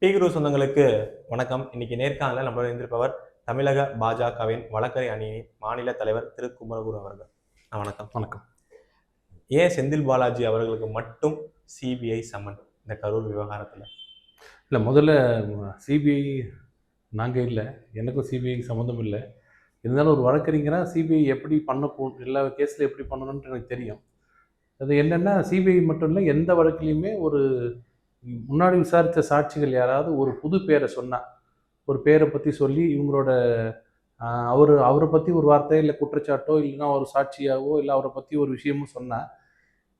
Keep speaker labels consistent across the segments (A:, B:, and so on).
A: Tea குரு சொந்தங்களுக்கு வணக்கம். இன்னைக்கு நேர்காணல நம்மளோட இருந்திருப்பவர் தமிழக பாஜகவின் வழக்கறி அணியின் மாநில தலைவர் திரு குமரகுரு அவர்கள். வணக்கம்.
B: வணக்கம்.
A: ஏன் செந்தில் பாலாஜி அவர்களுக்கு மட்டும் சிபிஐ சம்மன் இந்த கரூர் விவகாரத்தில்?
B: இல்லை, முதல்ல சிபிஐ நாங்கள் இல்லை, எனக்கும் சிபிஐ சம்மந்தம் இல்லை. இருந்தாலும் ஒரு வழக்கறிஞராக சிபிஐ எப்படி எல்லா கேஸில் எப்படி பண்ணணுன்ட்டு எனக்கு தெரியும். அது என்னென்னா, சிபிஐ மட்டும் இல்லை, எந்த வழக்கிலையுமே ஒரு முன்னாடி விசாரித்த சாட்சிகள் யாராவது ஒரு புது பேரை சொன்னால், ஒரு பேரை பற்றி சொல்லி இவங்களோட அவரை பற்றி ஒரு வார்த்தை இல்லை குற்றச்சாட்டோ இல்லைன்னா ஒரு சாட்சியாகவோ இல்லை அவரை பற்றி ஒரு விஷயமோ சொன்னால்,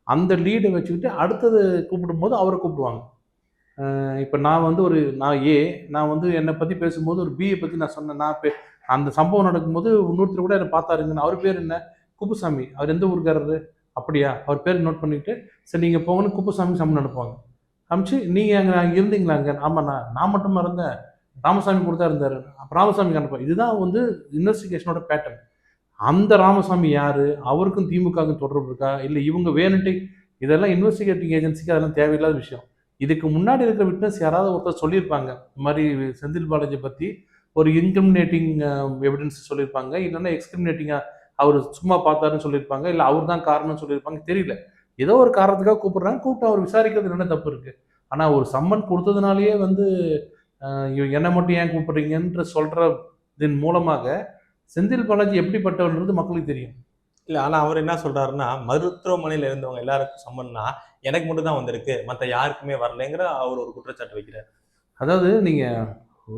B: அந்த லீடை வச்சுக்கிட்டு அடுத்தது கூப்பிடும்போது அவரை கூப்பிடுவாங்க. இப்போ நான் என்னை பற்றி பேசும்போது ஒரு பிஏ பற்றி நான் சொன்னேன். அந்த சம்பவம் நடக்கும்போது இன்னொருத்தர் கூட என்னை பார்த்தாருங்கன்னு. அவர் பேர் என்ன? குப்புசாமி. அவர் எந்த ஊருக்காரரு? அப்படியா? அவர் பேர் நோட் பண்ணிக்கிட்டு, சரி நீங்கள் போங்கன்னு குப்புசாமி சம்மன் அனுப்புவாங்க. அனுப்பிச்சு, நீங்கள் அங்கே இருந்தீங்களா? அங்கே ஆமாண்ணா, நான் மட்டுமா இருந்தேன், ராமசாமி கூட தான் இருந்தார். அப்போ ராமசாமிக்கு அனுப்புவேன். இதுதான் இன்வெஸ்டிகேஷனோட பேட்டர்ன். அந்த ராமசாமி யார்? அவருக்கும் திமுகவுக்கும் தொடர்பு இருக்கா? இல்லை இவங்க வேணுன்ட்டு? இதெல்லாம் இன்வெஸ்டிகேட்டிங் ஏஜென்சிக்கு அதெல்லாம் தேவையில்லாத விஷயம். இதுக்கு முன்னாடி இருக்கிற விட்னஸ் யாராவது ஒருத்தர் சொல்லியிருப்பாங்க, இந்த மாதிரி செந்தில் பாலாஜி பற்றி ஒரு இன்கிரிமினேட்டிங் எவிடன்ஸ் சொல்லியிருப்பாங்க, இல்லைன்னா எக்ஸ்கிரிமினேட்டிங்காக அவர் சும்மா பார்த்தாருன்னு சொல்லியிருப்பாங்க, இல்லை அவர் தான் காரணம்னு சொல்லியிருப்பாங்க, தெரியல. ஏதோ ஒரு காரணத்துக்காக கூப்பிட்டு அவர் விசாரிக்கிறது என்ன தப்பு இருக்குது? ஆனால் ஒரு சம்மன் கொடுத்ததுனாலேயே என்னை மட்டும் ஏன் கூப்பிடுறீங்கன்ற சொல்கிறதின் மூலமாக செந்தில் பாலாஜி எப்படிப்பட்டவர்ன்றது மக்களுக்கு தெரியும்.
A: இல்லை, ஆனால் அவர் என்ன சொல்கிறாருன்னா, மருத்துவமனையில் இருந்தவங்க எல்லாருக்கும் சம்மன்னா எனக்கு மட்டும் தான் வந்திருக்கு, மற்ற யாருக்குமே வரலைங்கிற அவர் ஒரு குற்றச்சாட்டு வைக்கிறார்.
B: அதாவது நீங்கள்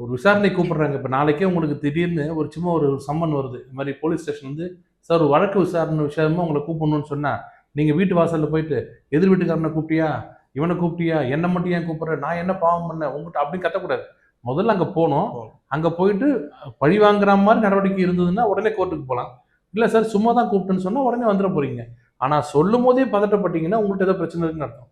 B: ஒரு விசாரணை கூப்பிடுறாங்க. இப்போ நாளைக்கே உங்களுக்கு திடீர்னு சும்மா ஒரு சம்மன் வருது, இந்த மாதிரி போலீஸ் ஸ்டேஷன் சார் ஒரு வழக்கு விசாரணை விஷயமா உங்களை கூப்பிடணும்னு சொன்னால், நீங்கள் வீட்டு வாசலில் போயிட்டு எதிர் வீட்டுக்காரனை கூப்பிட்டியா, இவனை கூப்பிட்டியா, என்னை மட்டும் ஏன் கூப்பிட்ற, நான் என்ன பாவம் பண்ணேன் உங்கள்கிட்ட அப்படின்னு கத்தக்கூடாது. முதல்ல அங்கே போனோம், அங்கே போயிட்டு பழி வாங்குற மாதிரி நடவடிக்கை இருந்ததுன்னா உடனே கோர்ட்டுக்கு போகலாம். இல்லை சார் சும்மா தான் கூப்பிட்டுன்னு சொன்னால் உடனே வந்துட போகிறீங்க. ஆனால் சொல்லும் போதே பதட்டப்பட்டீங்கன்னா உங்கள்கிட்ட ஏதோ பிரச்சனை இருக்குன்னு அர்த்தம்,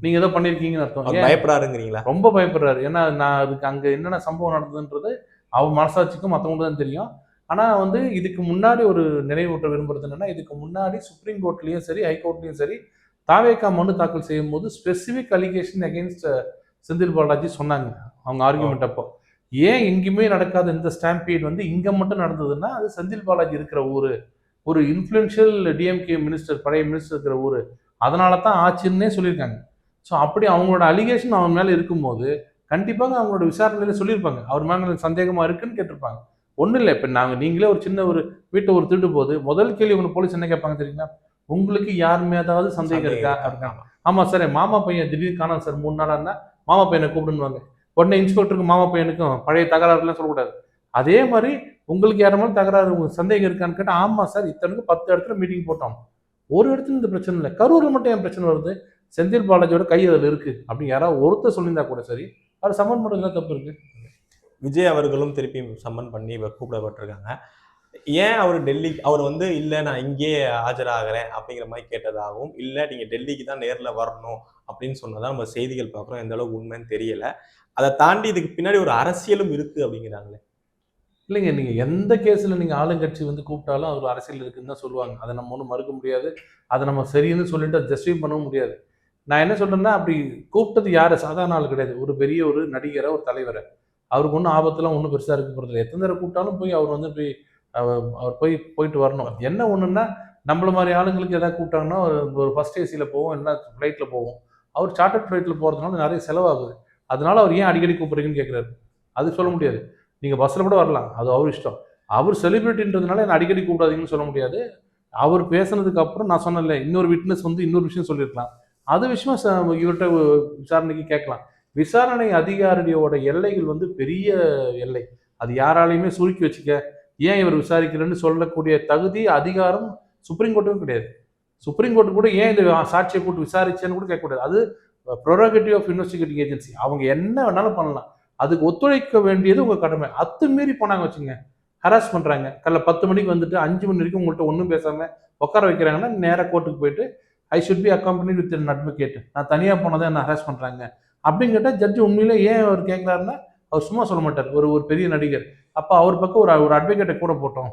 B: நீங்கள் ஏதோ பண்ணியிருக்கீங்கன்னு அர்த்தம்.
A: பயப்படுறாருங்கிறீங்களா?
B: ரொம்ப பயப்படுறாரு. ஏன்னா நான் அதுக்கு அங்கே என்னென்ன சம்பவம் நடந்ததுன்றது அவர் மனசாட்சிக்கும் மற்றவங்களுக்கு தான் தெரியும். ஆனால் இதுக்கு முன்னாடி ஒரு நினைவூட்ட விரும்புறது என்னன்னா, இதுக்கு முன்னாடி சுப்ரீம் கோர்ட்லேயும் சரி ஹைகோர்ட்லேயும் சரி தாவேகா மனு தாக்கல் செய்யும் போது specific allegation against Senthil Balaji சொன்னாங்க அவங்க ஆர்குமெண்ட் அப்போ. ஏன் எங்கேயுமே நடக்காத இந்த ஸ்டாம்பீட் இங்கே மட்டும் நடந்ததுன்னா, அது செந்தில் பாலாஜி இருக்கிற ஊர், ஒரு இன்ஃப்ளூயன்ஷியல் டிஎம்கே மினிஸ்டர், பழைய மினிஸ்டர் இருக்கிற ஊர், அதனால தான் ஆச்சுன்னே சொல்லியிருக்காங்க. ஸோ அப்படி அவங்களோட அலிகேஷன் அவன் மேலே இருக்கும்போது கண்டிப்பாக அவங்களோட விசாரணையில சொல்லியிருப்பாங்க, அவர் மேலே சந்தேகமாக இருக்குன்னு கேட்டிருப்பாங்க. ஒன்றும் இல்லை, இப்போ நீங்களே ஒரு சின்ன ஒரு வீட்டை ஒரு திருட்டு போது முதல் கேள்வி உங்களை போலீஸ் என்ன கேட்பாங்க தெரியுங்களா? உங்களுக்கு யார் மேதாவது சந்தேகம் இருக்கா? ஆமாம் சார், என் மாமா பையன் திடீர்னு காணாம் சார், 3 நாளாக இருந்தால் மாமா பையனை கூப்பிடுவாங்க. உடனே இன்ஸ்பெக்டருக்கு மாமா பையனுக்கும் பழைய தகராறுலாம் சொல்லக்கூடாது. அதே மாதிரி உங்களுக்கு யார் மேலே தகராறு சந்தேகம் இருக்கான்னு கேட்டால், ஆமாம் சார் இத்தனைக்கு 10 இடத்துல மீட்டிங் போட்டோம், ஒரு இடத்துல இந்த பிரச்சனை இல்லை, கரூரில் மட்டும் ஏன் பிரச்சனை வருது, செந்தில் பாலாஜியோட கை அதில் இருக்கு அப்படின்னு யாராவது ஒருத்தர் சொல்லியிருந்தா கூட சரி, அவர் சம்மன் பண்ணுறதுல தப்பு இருக்கு.
A: விஜய் அவர்களும் திருப்பி சம்மன் பண்ணி கூப்பிடப்பட்டிருக்காங்க. ஏன் அவர் டெல்லிக்கு அவர் இல்லை நான் இங்கேயே ஆஜராகிறேன் அப்படிங்கிற மாதிரி கேட்டதாகவும், இல்லை நீங்கள் டெல்லிக்கு தான் நேரில் வரணும் அப்படின்னு சொன்னதான் நம்ம செய்திகள் பார்க்குறோம். எந்த அளவுக்கு உண்மைன்னு தெரியல. அதை தாண்டி இதுக்கு பின்னாடி ஒரு அரசியலும் இருக்குது அப்படிங்கிறாங்களே.
B: இல்லைங்க, நீங்கள் எந்த கேஸில் நீங்கள் ஆளுங்கட்சி கூப்பிட்டாலும் அது ஒரு அரசியல் இருக்குன்னு தான் சொல்லுவாங்க. அதை நம்ம ஒன்றும் மறுக்க முடியாது. அதை நம்ம சரின்னு சொல்லிட்டு அதை ஜஸ்டிஃபை பண்ணவும் முடியாது. நான் என்ன சொல்கிறேன்னா, அப்படி கூப்பிட்டது யார்? சாதாரண ஆள் கிடையாது, ஒரு பெரிய ஒரு நடிகரை, ஒரு தலைவரை. அவருக்கு ஒன்றும் ஆபத்துலாம் ஒன்றும் பெருசாக இருக்க போகிறதில்ல. எத்தனை தடவை கூப்பிட்டாலும் போய் அவர் போயிட்டு வரணும். என்ன ஒன்றுன்னா, நம்மள மாதிரி ஆளுங்களுக்கு எதாவது கூப்பிட்டாங்கன்னா ஒரு ஃபர்ஸ்ட் ஏசியில் போவோம், இல்லைன்னா ஃப்ளைட்டில் போவோம். அவர் சார்ட்டர்ட் ஃப்ளைட்டில் போகிறதுனால நிறைய செலவாகுது. அதனால அவர் ஏன் அடிக்கடி கூப்பிட்றீங்கன்னு கேட்குறாரு. அது சொல்ல முடியாது. நீங்கள் பஸ்ஸில் கூட வரலாம், அது அவர் இஷ்டம். அவர் செலிபிரிட்டின்றதுனால என்ன அடிக்கடி கூப்பிடாதீங்கன்னு சொல்ல முடியாது. அவர் பேசுனதுக்கு அப்புறம் நான் சொன்னேன்ல, இன்னொரு விட்னஸ் இன்னொரு விஷயம் சொல்லியிருக்கலாம். அது விஷயமா இவர்கிட்ட விசாரணைக்கு கேட்கலாம். விசாரணை அதிகாரியோட எல்லைகள் பெரிய எல்லை. அது யாராலையுமே சுருக்கி வச்சுக்க, ஏன் இவர் விசாரிக்கிறேன்னு சொல்லக்கூடிய தகுதி, அதிகாரம் சுப்ரீம் கோர்ட்டுக்கும் கிடையாது. சுப்ரீம் கோர்ட்டு கூட ஏன் இந்த சாட்சியை கூட்டு விசாரிச்சேன்னு கூட கேட்கக்கூடாது. அது ப்ரோரோகேட்டிவ் ஆஃப் இன்வெஸ்டிகேட்டிங் ஏஜென்சி. அவங்க என்ன வேணாலும் பண்ணலாம். அதுக்கு ஒத்துழைக்க வேண்டியது உங்கள் கடமை. அத்துமீறி போனாங்க வச்சுங்க, ஹராஸ் பண்ணுறாங்க. காலைல 10 மணிக்கு 5 மணி வரைக்கும் உங்கள்கிட்ட ஒன்றும் பேசாமல் உட்கார வைக்கிறாங்கன்னா, நேராக கோர்ட்டுக்கு போயிட்டு I should be accompanied with an advocate, நான் தனியாக போனதான் என்ன ஹராஸ் பண்ணுறாங்க அப்படின்னு கேட்டால், ஜட்ஜு உண்மையிலே ஏன் அவர் கேட்குறாருன்னா, அவர் சும்மா சொல்ல மாட்டார். ஒரு பெரிய நடிகர், அப்போ அவர் பக்கம் ஒரு அட்வொகேட்டை கூட போட்டோம்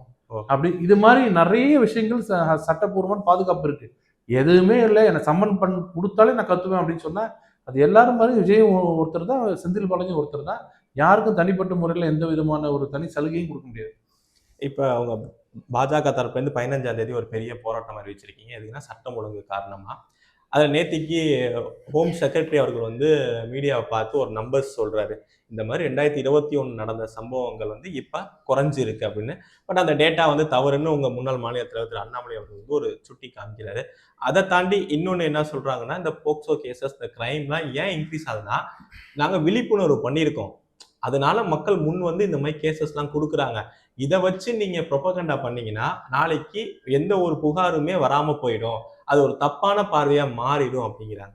B: அப்படி. இது மாதிரி நிறைய விஷயங்கள் சட்டப்பூர்வமான பாதுகாப்பு இருக்குது. எதுவுமே இல்லை, என்னை சம்மன் கொடுத்தாலே நான் கத்துவேன் அப்படின்னு சொன்னால், அது எல்லாரும் மாதிரி விஜய் ஒருத்தர் தான், செந்தில் பாலாஜி ஒருத்தர் தான். யாருக்கும் தனிப்பட்ட முறையில் எந்த விதமான ஒரு தனி சலுகையும் கொடுக்க முடியாது.
A: இப்ப அவங்க பாஜக தரப்புலேருந்து 15ஆம் தேதி ஒரு பெரிய போராட்டம் அறிவிச்சிருக்கீங்க. எதுக்குன்னா சட்டம் ஒழுங்கு காரணமா. அதுல நேத்திக்கு ஹோம் செக்ரட்டரி அவர்கள் வந்து மீடியாவை பார்த்து ஒரு நம்பர்ஸ் சொல்றாரு. இந்த மாதிரி 2021 நடந்த சம்பவங்கள் வந்து இப்ப குறைஞ்சிருக்கு அப்படின்னு. பட் அந்த டேட்டா வந்து தவறுன்னு உங்க முன்னாள் மாநில தலைவர் திரு அண்ணாமலை அவர்கள் வந்து ஒரு சுட்டி காமிக்கிறாரு. அதை தாண்டி இன்னொன்னு என்ன சொல்றாங்கன்னா, இந்த போக்சோ கேசஸ், இந்த கிரைம்லாம் ஏன் இன்க்ரீஸ் ஆகுதுன்னா, நாங்க விழிப்புணர்வு பண்ணியிருக்கோம். அதனால மக்கள் முன் வந்து இந்த மாதிரி கேசஸ்லாம் குடுக்குறாங்க. இத வச்சு நீங்க புரொபகண்டா பண்ணீங்கன்னா, நாளைக்கு எந்த ஒரு புகாருமே வராம போயிடும். அது ஒரு தப்பான பார்வையா மாறிடும் அப்படிங்கிறாங்க.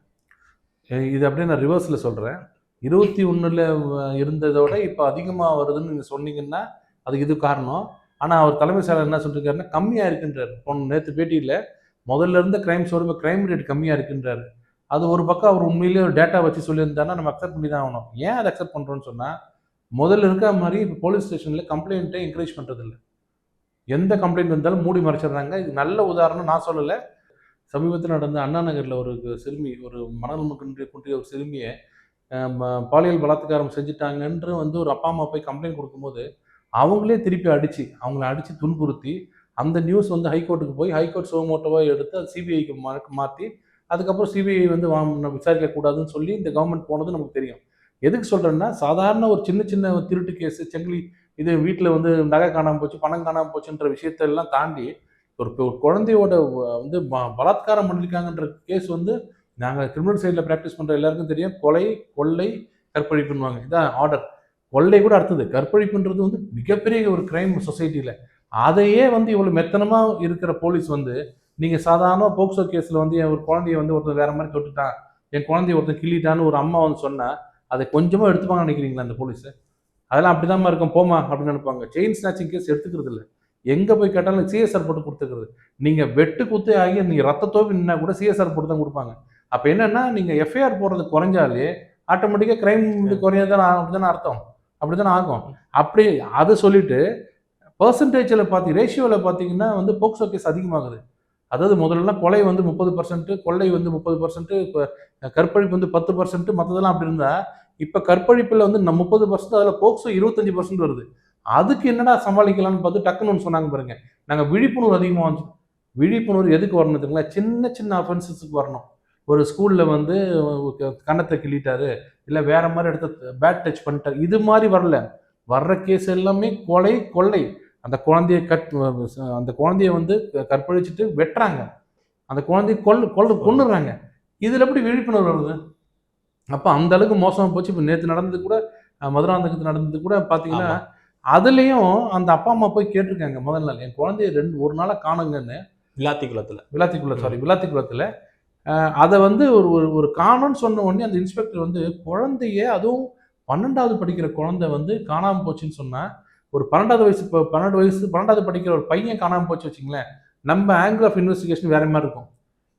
B: இது அப்படியே நான் ரிவர்ஸ்ல சொல்றேன். 21ல இருந்ததோட இப்ப அதிகமா வருதுன்னு நீங்க சொன்னீங்கன்னா, அதுக்கு இது காரணம். ஆனா அவர் தலைமை செயலர் என்ன சொல்லிருக்காருன்னா, கம்மியா இருக்குன்றாரு. நேத்து பேட்டியில முதல்ல இருந்த கிரைம்ஸ் இப்ப கிரைம் ரேட் கம்மியா இருக்குன்றாரு. அது ஒரு பக்கம் அவர் உண்மையிலேயே ஒரு டேட்டா வச்சு சொல்லியிருந்தாருன்னா நம்ம அக்செப்ட் பண்ணி தான் ஆகணும். ஏன் அதை அக்செப்ட் பண்றோம்னு சொன்னா, முதல்ல இருக்க மாரி இப்ப போலீஸ் ஸ்டேஷன்ல கம்ப்ளைண்ட்டை என்கரேஜ் பண்றதில்ல. எந்த கம்ப்ளைண்ட் வந்தாலும் மூடி மறைச்சிடுறாங்க. இது நல்ல உதாரணம் நான் சொல்லல. சமீபத்தில் நடந்த அண்ணா நகர்ல ஒரு சிறுமி, ஒரு மனநலம் குன்றிய ஒரு சிறுமிய பாலியல் பலாத்காரம் செஞ்சுட்டாங்கன்று வந்து ஒரு அப்பா, அம்மா போய் கம்ப்ளைண்ட் குடுக்கும்போது, அவங்களே திருப்பி அடிச்சு, அவங்கள அடிச்சு துன்புறுத்தி, அந்த நியூஸ் வந்து ஹைகோர்ட்டுக்கு போய், ஹைகோர்ட் சுமோ மோட்டோவா எடுத்து அது சிபிஐக்கு மாத்தி, அதுக்கப்புறம் சிபிஐ வந்து விசாரிக்க கூடாதுன்னு சொல்லி இந்த கவர்மெண்ட் போனது நமக்கு தெரியும். எதுக்கு சொல்றேன்னா, சாதாரண ஒரு சின்ன சின்ன திருட்டு கேஸ், செங்கிலி இது வீட்ல வந்து நகை காணாம போச்சு, பணம் காணாம போச்சுன்ற விஷயத்த எல்லாம் தாண்டி, ஒரு குழந்தையோட வந்து பலாத்காரம் பண்ணியிருக்காங்கன்ற கேஸ் வந்து நாங்க கிரிமினல் சைடுல பிராக்டிஸ் பண்ற எல்லாருக்கும் தெரியும். கொலை, கொள்ளை, கற்பழிப்புன்னுவாங்க. இதான் ஆர்டர். கொள்ளை கூட அடுத்தது. கற்பழிப்புன்றது வந்து மிகப்பெரிய ஒரு கிரைம் சொசைட்டில. அதையே வந்து இவ்வளவு மெத்தனமா இருக்கிற போலீஸ் வந்து, நீங்க சாதாரண போக்சோ கேஸ்ல வந்து என் ஒரு குழந்தைய வந்து ஒருத்தன் வேற மாதிரி தொட்டுட்டான், என் குழந்தைய ஒருத்தன் கிள்ளிட்டான்னு ஒரு அம்மா வந்து சொன்னா, அதை கொஞ்சமா எடுத்துப்பாங்கன்னு நினைக்கிறீங்களா அந்த போலீஸ்? அதெல்லாம் அப்படிதாம்மா இருக்கும், போமா அப்படின்னு நினைப்பாங்க. செயின் ஸ்நாச்சிங் கேஸ் எடுத்துக்கிறது இல்ல. எங்க போய் கேட்டாலும் சிஎஸ்ஆர் போட்டு கொடுத்துக்கிறது. நீங்க வெட்டு குத்து ஆகி நீங்க ரத்தத்தோவி நின்னா கூட சிஎஸ்ஆர் போட்டு தான் கொடுப்பாங்க. அப்ப என்னன்னா, நீங்க எஃப்ஐஆர் போடுறது குறைஞ்சாலே ஆட்டோமேட்டிக்கா கிரைம் வந்து குறையதானே, அப்படிதானே அர்த்தம். அப்படித்தானே ஆகும். அப்படி அதை சொல்லிட்டு பெர்சன்டேஜ்ல ரேஷியோல பார்த்தீங்கன்னா வந்து போக்சோ கேஸ் அதிகமாகுது. அதாவது முதல்லலாம் கொலை வந்து 30%, கொள்ளை வந்து 30%, இப்ப கற்பழிப்பு வந்து 10%, மற்றதெல்லாம் அப்படி இருந்தா, இப்ப கற்பழிப்புல வந்து 30%, அதுல போக்சோ 25% வருது. அதுக்கு என்னடா சமாளிக்கலாம்னு பார்த்து டக்குன்னு ஒன்று சொன்னாங்க பாருங்க. நாங்க விழிப்புணர்வு அதிகமா வந்து, விழிப்புணர்வு எதுக்கு வரணும் தெரியுங்களா? சின்ன சின்ன அஃபென்சஸ்க்கு வரணும். ஒரு ஸ்கூல்ல வந்து கன்னத்தை கிள்ளிட்டாரு, இல்ல வேற மாதிரி இடத்த பேட் டச் பண்ணிட்டாரு, இது மாதிரி வரல. வர்ற கேஸ் எல்லாமே கொலை, கொள்ளை. அந்த குழந்தைய அந்த குழந்தைய வந்து கற்பழிச்சுட்டு வெட்டுறாங்க. அந்த குழந்தைய கொன்னுடுறாங்க. இதுல எப்படி விழிப்புணர்வு வருது? அப்ப அந்த அளவுக்கு மோசமா போச்சு. இப்ப நேத்து நடந்தது கூட, மதுராந்தகத்துல நடந்தது கூட பார்த்தீங்கன்னா,
A: ஆமா.
B: அதுலயும் அந்த அப்பா, அம்மா போய் கேட்டிருக்காங்க முதல் நாள். என் குழந்தைய 1 நாளா காணோங்கன்னு.
A: விளாத்திக்குளத்துல.
B: விளாத்திக்குளத்துல. அத வந்து ஒரு ஒரு ஒரு காணோம்னு சொன்ன உடனே அந்த இன்ஸ்பெக்டர் வந்து குழந்தைய, அதுவும் 12வது படிக்கிற குழந்தை வந்து காணாம போச்சுன்னு சொன்னா, ஒரு 12வது வயசு 12 வயசு 12வது படிக்கிற ஒரு பையன் காணாம போச்சு வச்சுங்களேன், நம்ம ஆங்கிள் ஆஃப் இன்வெஸ்டிகேஷன் வேற மாரி இருக்கும்.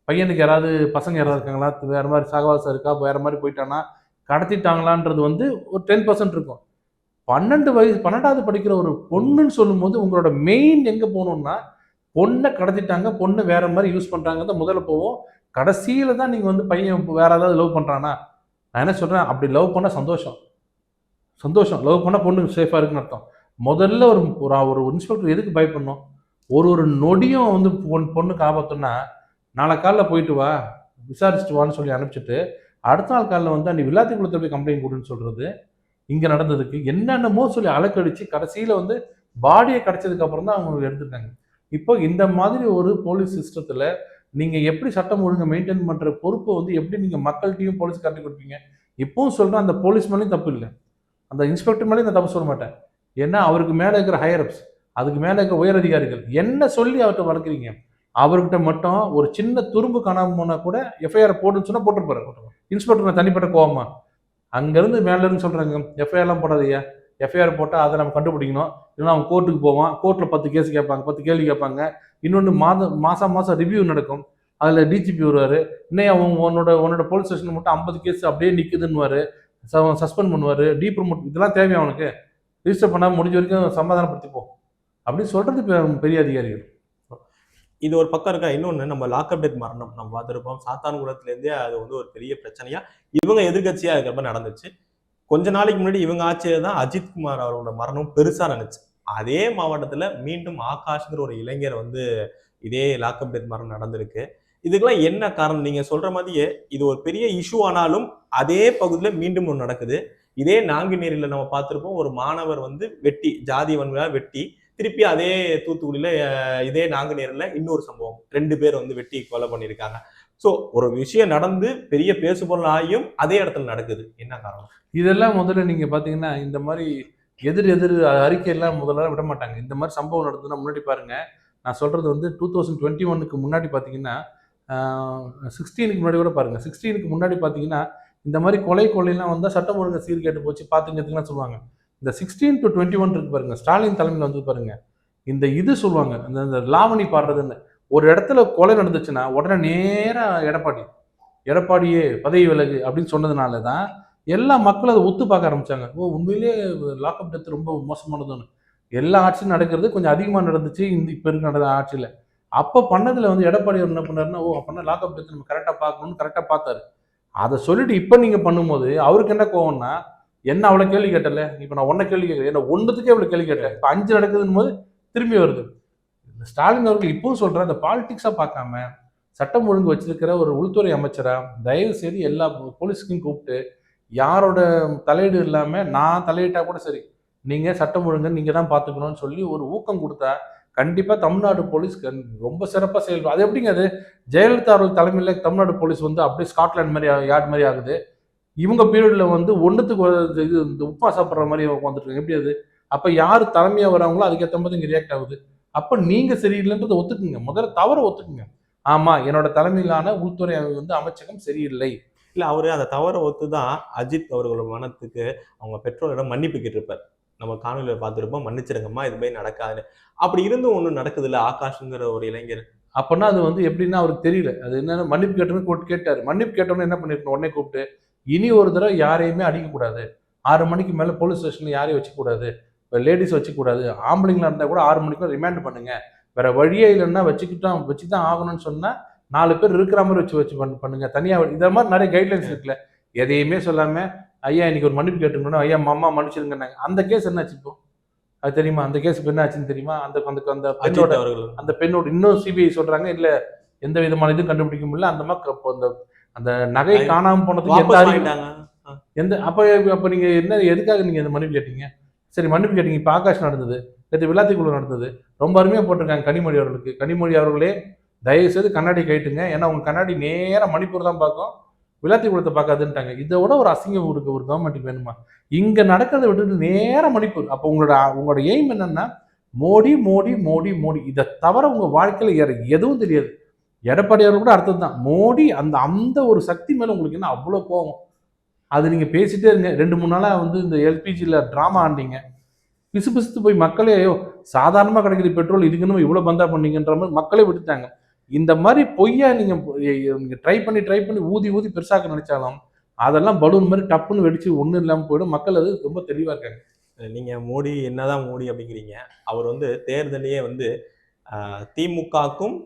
B: பையனுக்கு யாராவது பசங்க யாராவது இருக்காங்களா? வேற மாரி சகவாசம் இருக்கா? வேற மாரி போயிட்டானா? கடத்திட்டாங்களான்றது வந்து ஒரு 10% இருக்கும். 12வது படிக்கிற ஒரு பொண்ணுன்னு சொல்லும்போது, உங்களோட மெயின் எங்க போணும்னா, பொண்ண கடத்திட்டாங்க, பொண்ண வேற மாரி யூஸ் பண்றாங்க தான் முதல்ல போவோம். கடைசியில தான் நீங்க வந்து பையன் வேற ஏதாவது லவ் பண்றானா? நான் என்ன சொல்றேன், அப்படி லவ் பண்ணா சந்தோஷம். சந்தோஷம். லவ் பண்ணா பொண்ணு சேஃபா இருக்குன்னு அர்த்தம். முதல்ல ஒரு ஒரு ஒரு இன்ஸ்பெக்டர் எதுக்கு பயப்படணும்? ஒரு ஒரு நொடியும் வந்து பொண்ணுக்கு ஆபத்துன்னா, நாளை காலைல போயிட்டு வா, விசாரிச்சுட்டு வான்னு சொல்லி அனுப்பிச்சுட்டு, அடுத்த நாள் காலைல வந்து நீ விளாத்திக்குளத்துல போய் கம்ப்ளைண்ட் குடுன்னு சொல்றது, இங்க நடந்ததுக்கு என்னென்னமோ சொல்லி அலக்கடிச்சு, கடைசியில வந்து பாடிய கிடைச்சதுக்கு அப்புறம் தான் அவங்க எடுத்துட்டாங்க. இப்போ இந்த மாதிரி ஒரு போலீஸ் சிஸ்டத்துல நீங்க எப்படி சட்டம் ஒழுங்கை மெயின்டைன் பண்ற பொறுப்பை வந்து எப்படி நீங்க மக்கள்கிட்டயும் போலீஸ்கார்ட்டையும் கொடுப்பீங்க? இப்பவும் சொல்றேன், அந்த போலீஸ் மேலேயும் தப்பு இல்ல. அந்த இன்ஸ்பெக்டர் மேலேயும் நான் தப்பு சொல்ல மாட்டேன். ஏன்னா அவருக்கு மேல இருக்கிற ஹையர் அப்ஸ், அதுக்கு மேல இருக்கிற உயர் அதிகாரிகள் என்ன சொல்லி அவர்கிட்ட வளர்க்குறீங்க? அவர்கிட்ட மட்டும் ஒரு சின்ன துரும்பு காணாம போனா கூட எஃப்ஐஆர் போடுன்னு சொன்னா போட்டுருப்பாரு. இன்ஸ்பெக்டர் தனிப்பட்ட கோவமா? அங்கிருந்து மேல இருந்து சொல்றாங்க, எஃப்ஐஆர்லாம் போடாதீங்க. எஃப்ஐஆர் போட்டா அதை நம்ம கண்டுபிடிக்கணும். இல்லைன்னா அவன் கோர்ட்டுக்கு போவான். கோர்ட்ல 10 கேஸ் கேட்பாங்க, 10 கேள்வி கேட்பாங்க. இன்னொன்று மாசம் மாசம் ரிவ்யூ நடக்கும். அதுல டிஜிபி வருவாரு. இன்னும் உன்னோட போலீஸ் ஸ்டேஷன் மட்டும் 50 கேஸ் அப்படியே நிக்குதுன்னுவாரு. சஸ்பெண்ட் பண்ணுவாரு, டீப்ரமோட். இதெல்லாம் தேவையா அவனுக்கு? ரிஜிஸ்டர் பண்ணாம முடிஞ்ச வரைக்கும் சமாதானப்படுத்திப்போம் அப்படின்னு சொல்றது பெரிய அதிகாரிகள்.
A: இது ஒரு பக்கம் இருக்கா. இன்னொன்னு நம்ம லாக்அப் டெத் மரணம் நம்ம பார்த்திருப்போம். சாத்தான்குளத்திலேருந்தே அது வந்து ஒரு பெரிய பிரச்சனையா இவங்க எதிர்க்கட்சியா இருக்கிறப்ப நடந்துச்சு. கொஞ்ச நாளைக்கு முன்னாடி இவங்க ஆட்சியில தான் அஜித் குமார் அவரோட மரணம் பெருசா நடந்துச்சு. அதே மாவட்டத்துல மீண்டும் ஆகாஷ்ங்கிற ஒரு இளைஞர் வந்து இதே லாக்அப் டெத் மரணம் நடந்திருக்கு. இதுக்கெல்லாம் என்ன காரணம்? நீங்க சொல்ற மாதிரியே இது ஒரு பெரிய இஷ்யூ ஆனாலும் அதே பகுதியில மீண்டும் ஒண்ணு நடக்குது. இதே நாங்குநேரில நம்ம பார்த்திருப்போம். ஒரு மாணவர் வந்து வெட்டி ஜாதி வன்முறையா வெட்டி திருப்பி அதே தூத்துக்குடியில இதே நாங்குநேரில இன்னொரு சம்பவம். 2 பேர் வந்து வெட்டி கொலை பண்ணியிருக்காங்க. சோ ஒரு விஷயம் நடந்து பெரிய பேசுபொருள் ஆகியும் அதே இடத்துல நடக்குது. என்ன காரணம்?
B: இதெல்லாம் முதல்ல நீங்க பார்த்தீங்கன்னா, இந்த மாரி எதிர் எதிர் அறிக்கையெல்லாம் முதல்ல விட மாட்டாங்க. இந்த மாரி சம்பவம் நடந்ததுன்னா முன்னாடி பாருங்க. நான் சொல்றது வந்து 2021க்கு முன்னாடி பார்த்தீங்கன்னா, 16க்கு முன்னாடி கூட பாருங்க. 16க்கு முன்னாடி பார்த்தீங்கன்னா, இந்த மாரி கொள்ளைலாம் வந்தா சட்டம் ஒழுங்கு சீர்கேட்டு போச்சு பார்த்துக்கிறதுக்குலாம் சொல்லுவாங்க. இந்த 16 to 21 இருக்கு பாருங்க. ஸ்டாலின் தலைமையில வந்து பாருங்க. இந்த இது சொல்லுவாங்க. அந்த அந்த லாவணி பாடுறதுன்னு. ஒரு இடத்துல கொலை நடந்துச்சுன்னா, உடனே நேரா எடப்பாடி. எடப்பாடியே பதவி விலகு அப்படின்னு சொன்னதுனால தான் எல்லா மக்களும் அதை ஒத்து பார்க்க ஆரம்பிச்சாங்க. ஓ உண்மையிலேயே லாக்அப் டெத் ரொம்ப மோசமானதுன்னு. எல்லா ஆட்சியும் நடக்கிறது கொஞ்சம் அதிகமா நடந்துச்சு இப்ப இருக்க நடந்த ஆட்சியில. அப்ப பண்ணதுல வந்து எடப்பாடி அவர் என்ன பண்ணாருன்னா, ஓ அப்பன்னா லாக்அப் டெத் நம்ம கரெக்டா பார்க்கணும்னு கரெக்டா பார்த்தாரு. அத சொல்லிட்டு இப்ப நீங்க பண்ணும்போது அவருக்கு என்ன கோவம்னா, என்ன அவ்வளவு கேள்வி கேட்டல? இப்ப நான் உன்ன கேள்வி கேட்கிறேன். என்ன ஒண்ணுத்துக்கே இவ்வளவு கேள்வி கேட்டேன். இப்ப 5 நடக்குதுன்னு போது திரும்பி வருது. ஸ்டாலின் அவர்கள் இப்பவும் சொல்ற அந்த பாலிடிக்ஸா பார்க்காம சட்டம் ஒழுங்கு வச்சிருக்கிற ஒரு உள்துறை அமைச்சரா தயவு செய்து எல்லா போலீஸ்க்கும் கூப்பிட்டு யாரோட தலையீடு இல்லாம நான் தலையிட்டா கூட சரி நீங்க சட்டம் ஒழுங்கு நீங்க தான் பாத்துக்கணும்னு சொல்லி ஒரு ஊக்கம் கொடுத்தா கண்டிப்பா தமிழ்நாடு போலீஸ் ரொம்ப சிறப்பா செயல்படும். அது எப்படிங்க அது ஜெயலலிதா அவர்கள் தலைமையில தமிழ்நாடு போலீஸ் வந்து அப்படியே ஸ்காட்லாந்து மாதிரி யார்ட் மாதிரி ஆகுது. இவங்க பீரியட்ல வந்து ஒண்ணுத்துக்கு இது இந்த உப்புமா சாப்பிட்ற மாதிரி வந்துட்டு எப்படி அது? அப்ப யாரு தலைமையா வராங்களோ அதுக்கேற்ற மாதிரி இங்க ரியாக்ட் ஆகுது. அப்ப நீங்க சரியில்லைன்றதை ஒத்துக்குங்க. முதல்ல தவற ஒத்துக்குங்க. ஆமா என்னோட தலைமையிலான உள்துறை வந்து அமைச்சகம் சரியில்லை.
A: இல்ல அவரு அந்த தவற ஒத்துதான் அஜித் அவர்களோட மரணத்துக்கு அவங்க பெற்றோரிடம் மன்னிப்பு கேட்டிருப்பார். நம்ம காணொலியில பார்த்திருப்போம். மன்னிச்சிடுங்கம்மா இது மாதிரி நடக்காதுன்னு. அப்படி இருந்தும் ஒண்ணும் நடக்குதுல்ல ஆகாஷ்ங்கிற ஒரு இளைஞர்.
B: அப்பன்னா அது வந்து எப்படின்னா அவருக்கு தெரியல. அது என்னன்னா மன்னிப்பு கேட்டோன்னு கேட்டாரு. மன்னிப்பு கேட்டோன்னே என்ன பண்ணிருக்கணும் உடனே கூப்பிட்டு, இனி ஒரு தடவை யாரையுமே அடிக்கக்கூடாது. 6 மணிக்கு மேல போலீஸ் ஸ்டேஷன்ல யாரையும் வச்சுக்கக்கூடாது. லேடீஸ் வச்சுக்கக்கூடாது. ஆம்பளைங்களா இருந்தா கூட 6 மணிக்குள்ள ரிமாண்ட் பண்ணுங்க. வேற வழியே இல்லைன்னா வச்சுதான் ஆகணும்னு சொன்னா 4 பேர் இருக்கிற மாதிரி வச்சு பண்ணுங்க. தனியா இத மாதிரி நிறைய கைட்லைன்ஸ் இருக்குல்ல. எதையுமே சொல்லாம, ஐயா இன்னைக்கு ஒரு மன்னிப்பு கேட்டுருக்கணும். ஐயா அம்மா மன்னிச்சிருங்கன்னாங்க. அந்த கேஸ் என்னாச்சு இப்போ? அது தெரியுமா? அந்த கேஸ் இப்ப என்ன ஆச்சுன்னு தெரியுமா? அந்த அந்த அந்த பெண்ணோட
A: அஜித் அவர்கள்
B: அந்த பெண்ணோட இன்னும் சிபிஐ சொல்றாங்க, இல்ல எந்த விதமான இதுவும் கண்டுபிடிக்க முடியல. அந்த அந்த அந்த நகை காணாம போனதுக்கு எந்த
A: வாபஸ்
B: அறிவு
A: வாங்கிட்டாங்க.
B: எந்த அப்ப அப்ப நீங்க என்ன எதுக்காக நீங்க இந்த மன்னிப்பு கேட்டீங்க? சரி மன்னிப்பு கேட்டீங்க. இப்ப ஆகாஷ் நடந்தது. நேத்து விளாத்திக்குள்ள நடந்தது. ரொம்ப அருமையா போட்டிருக்காங்க கனிமொழி அவர்களுக்கு. கனிமொழி அவர்களே தயவு செய்து கண்ணாடி கழட்டுங்க. ஏன்னா உங்க கண்ணாடி நேரா மணிப்பூர் தான் பார்க்கும். விளாத்திக்குளத்தை பார்க்காதுன்ட்டாங்க. இதை விட ஒரு அசிங்கம் இருக்கு ஒரு கவர்மெண்ட்டுக்கு வேணுமா? இங்க நடக்கிறத விட்டுட்டு நேரா மணிப்பூர். அப்போ உங்களோட எய்ம் என்னன்னா மோடி மோடி மோடி மோடி இதை தவிர உங்க வாழ்க்கையில வேற எதுவும் தெரியாது. எடப்பாடி அவர்கள் கூட அடுத்தது தான். மோடி அந்த அந்த ஒரு சக்தி மேல உங்களுக்கு என்ன அவ்வளவு கோவம்? அது நீங்க பேசிட்டே இருங்க. 2-3 நாளா வந்து இந்த எல்பிஜில டிராமா ஆண்டீங்க. பிசுபிசுத்து போய் மக்களே சாதாரணமா கிடைக்கிற பெட்ரோல் இதுக்குன்னு இவ்வளவு பந்தா பண்ணீங்கன்ற மாதிரி மக்களே விட்டுட்டாங்க. இந்த மாதிரி பொய்யா நீங்க ட்ரை பண்ணி ஊதி ஊதி பெருசாக்க நினைச்சாலும் அதெல்லாம் பலூன் மாதிரி டப்புன்னு வெடிச்சு ஒண்ணும் இல்லாம போயிடும். மக்கள் அது ரொம்ப தெளிவா இருக்காங்க.
A: நீங்க மோடி என்னதான் மோடி அப்படிங்கிறீங்க. அவர் வந்து தேர்தலையே வந்து திமுகக்கும்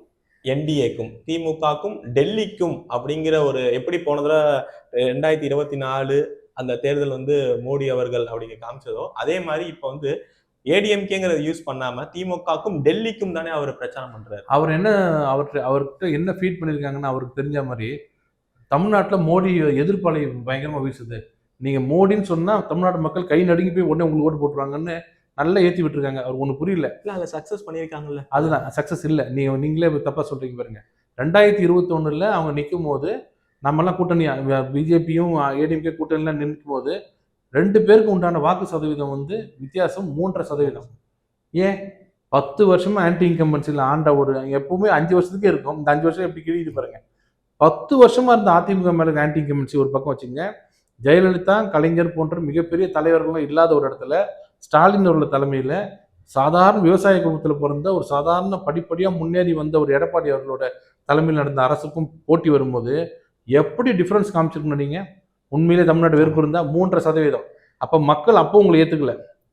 A: என்டிஏக்கும் திமுகக்கும் டெல்லிக்கும் அப்படிங்கிற ஒரு எப்படி போன தடவை 2024 அந்த தேர்தல் வந்து மோடி அவர்கள் அப்படிங்க காமிச்சதோ அதே மாதிரி இப்ப வந்து ஏடிஎம்கேங்கிறத யூஸ் பண்ணாம திமுகக்கும் டெல்லிக்கும் தானே அவர் பிரச்சாரம் பண்றாரு.
B: அவர் என்ன அவர்கிட்ட என்ன ஃபீட் பண்ணியிருக்காங்கன்னா அவருக்கு தெரிஞ்ச மாதிரி தமிழ்நாட்டில் மோடி எதிர்ப்பாலை பயங்கரமா வீசுது. நீங்க மோடின்னு சொன்னா தமிழ்நாடு மக்கள் கை நடுங்கி போய் உடனே உங்களுக்கு ஓட்டு போட்டுருவாங்கன்னு நல்லா ஏற்றி விட்டுருக்காங்க. அவர் ஒன்று புரியல.
A: இல்ல அதை சக்சஸ் பண்ணியிருக்காங்கல்ல.
B: அதுதான் சக்சஸ் இல்லை. நீங்களே தப்பா சொல்றீங்க பாருங்க. 2021 அவங்க நிற்கும் போது நம்மலாம் கூட்டணி பிஜேபியும் ஏடிஎம்கே கூட்டணிலாம் நிற்கும் போது 2 பேருக்கு உண்டான வாக்கு சதவீதம் வந்து வித்தியாசம் 3.5%. ஏன் 10 வருஷமா ஆன்டி இன்கம்பன்சியில் ஆண்ட ஒரு எப்பவுமே 5 வருஷத்துக்கே இருக்கும். இந்த 5 வருஷம் எப்படி கிழியுது பாருங்க. 10 வருஷமா இருந்த அதிமுக மேல ஆன்டி இன்கம்பன்சி ஒரு பக்கம் வச்சுங்க. ஜெயலலிதா கலைஞர் போன்ற மிகப்பெரிய தலைவர்களும் இல்லாத ஒரு இடத்துல ஸ்டாலின் அவர்கள் தலைமையில சாதாரண விவசாய குடும்பத்தில் பிறந்த ஒரு சாதாரண படிப்படியா முன்னேறி வந்த ஒரு எடப்பாடி அவர்களோட தலைமையில் நடந்த அரசுக்கும் போட்டி வரும்போது எப்படி டிஃபரன்ஸ் காமிச்சிருக்கணும் நீங்க? உண்மையிலே தமிழ்நாடு வெறுப்பு இருந்தா 3.5%. அப்ப மக்கள் அப்போ உங்களை ஏத்துக்கல,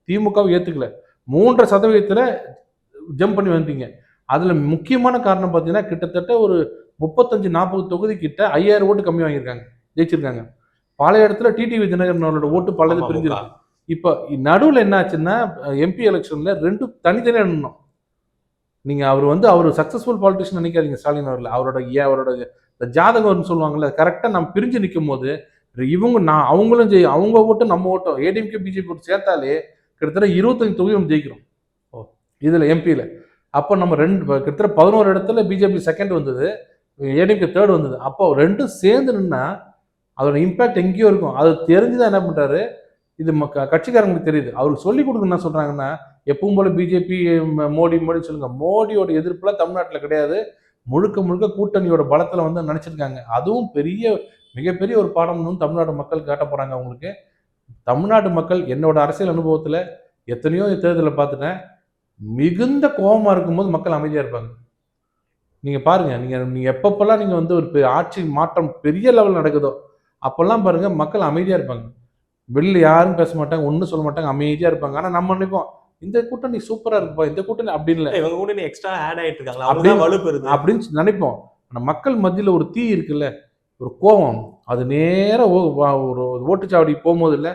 B: திமுகவை ஏத்துக்கல. 3.5% ஜம்ப் பண்ணி வந்துட்டீங்க. அதில் முக்கியமான காரணம் பார்த்தீங்கன்னா கிட்டத்தட்ட ஒரு 35-40 தொகுதி கிட்ட 5000 ஓட்டு கம்மி வாங்கியிருக்காங்க, ஜெயிச்சிருக்காங்க. பல இடத்துல டிடிவி தினகரன் அவரோட ஓட்டு பலது
A: அமமுக.
B: பிரிஞ்சிருக்கு. இப்போ நடுவில் என்ன ஆச்சுன்னா எம்பி எலெக்ஷன்ல ரெண்டும் தனித்தனியாக நின்னோம். நீங்க அவர் சக்சஸ்ஃபுல் பாலிட்டிஷியன் நினைக்காதீங்க ஸ்டாலின் அவர்கள். அவரோட ஜாதகம்னு சொல்லுவாங்கல்ல, கரெக்டா நம்ம பிரிஞ்சு நிற்கும் போது இவங்க அவங்களும் அவங்க ஓட்டும் நம்ம ஓட்டும் ஏடிஎம்கே பிஜேபி ஓட்டு சேர்த்தாலே கிட்டத்தட்ட 25 தொகுதி நம்ம ஜெயிக்கிறோம் இதுல எம்பியில. அப்போ நம்ம கிட்டத்தட்ட 11 இடத்துல பிஜேபி செகண்ட் வந்தது, ஏடிஎம்கே தேர்ட் வந்தது. அப்போ ரெண்டும் சேர்ந்து நின்னா அதோட இம்பாக்ட் எங்கேயோ இருக்கும். அது தெரிஞ்சுதான் என்ன பண்றாரு, இது கட்சிக்காரங்களுக்கு தெரியுது. அவருக்கு சொல்லி கொடுக்க என்ன சொல்றாங்கன்னா, எப்பவும் போல பிஜேபி மோடி சொல்லுங்க. மோடியோட எதிர்ப்புலாம் தமிழ்நாட்டில் கிடையாது, முழுக்க முழுக்க கூட்டணியோட பலத்தில் வந்து நினைச்சிருக்காங்க. அதுவும் மிகப்பெரிய ஒரு பாடம் தமிழ்நாடு மக்கள் காட்ட போறாங்க. அவங்களுக்கு தமிழ்நாட்டு மக்கள் என்னோட அரசியல் அனுபவத்தில் எத்தனையோ தேர்தலில் பார்த்துட்டேன், மிகுந்த கோபமா இருக்கும்போது மக்கள் அமைதியா இருப்பாங்க. நீங்க பாருங்க, நீங்க எப்பப்பெல்லாம் நீங்க வந்து ஒரு ஆட்சி மாற்றம் பெரிய லெவல் நடக்குதோ அப்பெல்லாம் பாருங்க மக்கள் அமைதியா இருப்பாங்க. வெளில யாரும் பேச மாட்டாங்க, ஒன்றும் சொல்ல மாட்டாங்க, அமைதியா இருப்பாங்க. ஆனா நம்ம நினைப்போம் இந்த கூட்டணி சூப்பரா இருக்குப்பா, இந்த கூட்டணி அப்படி இல்லை,
A: இவங்க கூட்டணி எக்ஸ்ட்ரா ஆட் ஆயிட்டு இருக்காங்க
B: அப்படின்னு நினைப்போம். ஆனா மக்கள் மத்தியில் ஒரு தீ இருக்குல்ல, ஒரு கோபம், அது நேரம் ஒரு ஓட்டுச்சாவடி போகும்போது இல்லை,